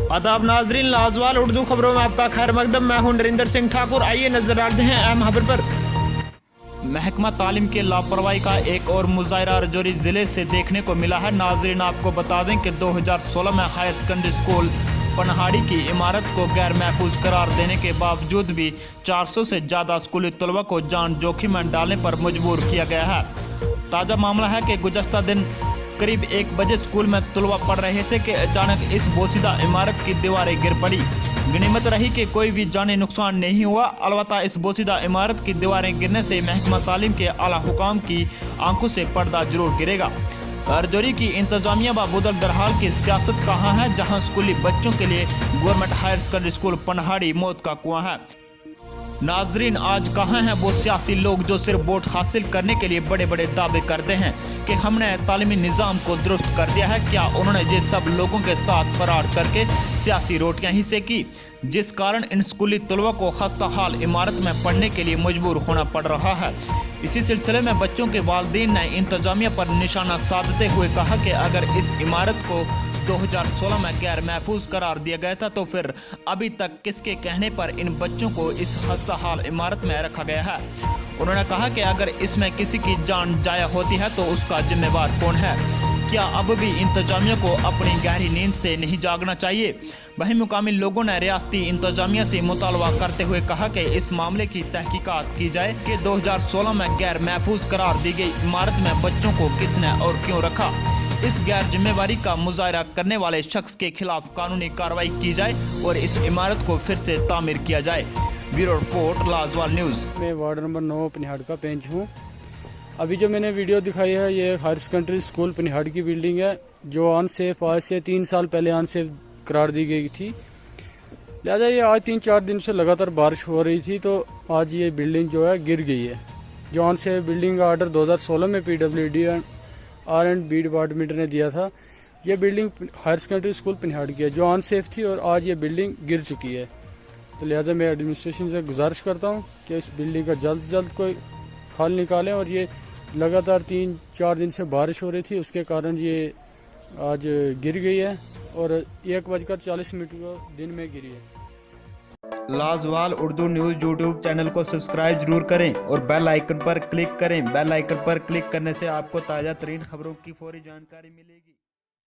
आदाब नाजरीन, लाजवाल उर्दू खबरों में आपका खैर मकदम। मैं हूं नरेंद्र सिंह ठाकुर। आइए नजर डालते हैं अहम खबर पर। महकमा तालीम के लापरवाही का एक और मुजाहरा राजौरी जिले से देखने को मिला है। नाजरीन, आपको बता दें कि 2016 में हायर सेकेंडरी स्कूल पनहाड़ी की इमारत को गैर महफूज करार देने के बावजूद भी 400 से ज़्यादा स्कूली तलबा को जान जोखिम में डालने पर मजबूर किया गया है। ताज़ा मामला है कि गुज़श्ता दिन करीब 1 बजे स्कूल में तलबा पढ़ रहे थे कि अचानक इस बोसीदा इमारत की दीवारें गिर पड़ी। गनीमत रही कि कोई भी जानी नुकसान नहीं हुआ। अलबत्ता इस बोसीदा इमारत की दीवारें गिरने से महकमा तालीम के आला हुकाम की आंखों से पर्दा जरूर गिरेगा। राजौरी की इंतजामिया बाबूदल दरहाल की सियासत कहाँ है, जहां स्कूली बच्चों के लिए गवर्नमेंट हायर सेकेंडरी स्कूल पनहाड़ी मौत का कुआं है। नाजरीन, आज कहाँ हैं वो सियासी लोग जो सिर्फ वोट हासिल करने के लिए बड़े बड़े दावे करते हैं कि हमने तालीमी निज़ाम को दुरुस्त कर दिया है। क्या उन्होंने ये सब लोगों के साथ फरार करके सियासी रोटियां ही सेकी, जिस कारण इन स्कूली तलबा को खस्ता हाल इमारत में पढ़ने के लिए मजबूर होना पड़ रहा है। इसी सिलसिले में बच्चों के वालिदैन ने इंतजामिया पर निशाना साधते हुए कहा कि अगर इस इमारत को 2016 में गैर महफूज करार दिया गया था तो फिर अभी तक किसके कहने पर इन बच्चों को इस खस्ता हाल इमारत में रखा गया है। उन्होंने कहा कि अगर इसमें किसी की जान जाया होती है तो उसका जिम्मेवार कौन है। क्या अब भी इंतजामिया को अपनी गहरी नींद से नहीं जागना चाहिए। वहीं मुकामी लोगों ने रियासती इंतजामिया से मुतालबा करते हुए कहा कि इस मामले की तहकीकात की जाए कि 2016 में गैर महफूज करार दी गई इमारत में बच्चों को किसने और क्यों रखा। इस गैर जिम्मेवारी का मुजाहरा करने वाले शख्स के खिलाफ कानूनी कार्रवाई की जाए और इस इमारत को फिर से तामीर किया जाए। Bureau report, Lajawal news. मैं वार्ड नंबर 9 पनिहाड़ का पेंच हूँ। अभी जो मैंने वीडियो दिखाई है ये हायर सेकेंडरी स्कूल पनिहाड़ की बिल्डिंग है, जो अनसेफ आज से 3 साल पहले अनसेफ करार दी गई थी। लिहाजा ये आज 3-4 दिन से लगातार बारिश हो रही थी तो आज ये बिल्डिंग जो है गिर गई है। जो अनसेफ बिल्डिंग का आर्डर 2016 में PWD R&B डिपार्टमेंट ने दिया था। ये बिल्डिंग हायर सेकेंडरी स्कूल पनिहाड़ की है जो अनसेफ थी और आज ये बिल्डिंग गिर चुकी है। तो लिहाजा मैं एडमिनिस्ट्रेशन से गुजारिश करता हूँ कि इस बिल्डिंग का जल्द से जल्द कोई खाल निकालें। और ये लगातार 3-4 दिन से बारिश हो रही थी, उसके कारण ये आज गिर गई है और 1:40 को दिन में गिरी है। लाजवाल उर्दू न्यूज़ यूट्यूब चैनल को सब्सक्राइब जरूर करें और बेल आइकन पर क्लिक करें। बेल आइकन पर क्लिक करने से आपको ताज़ा तरीन खबरों की फौरी जानकारी मिलेगी।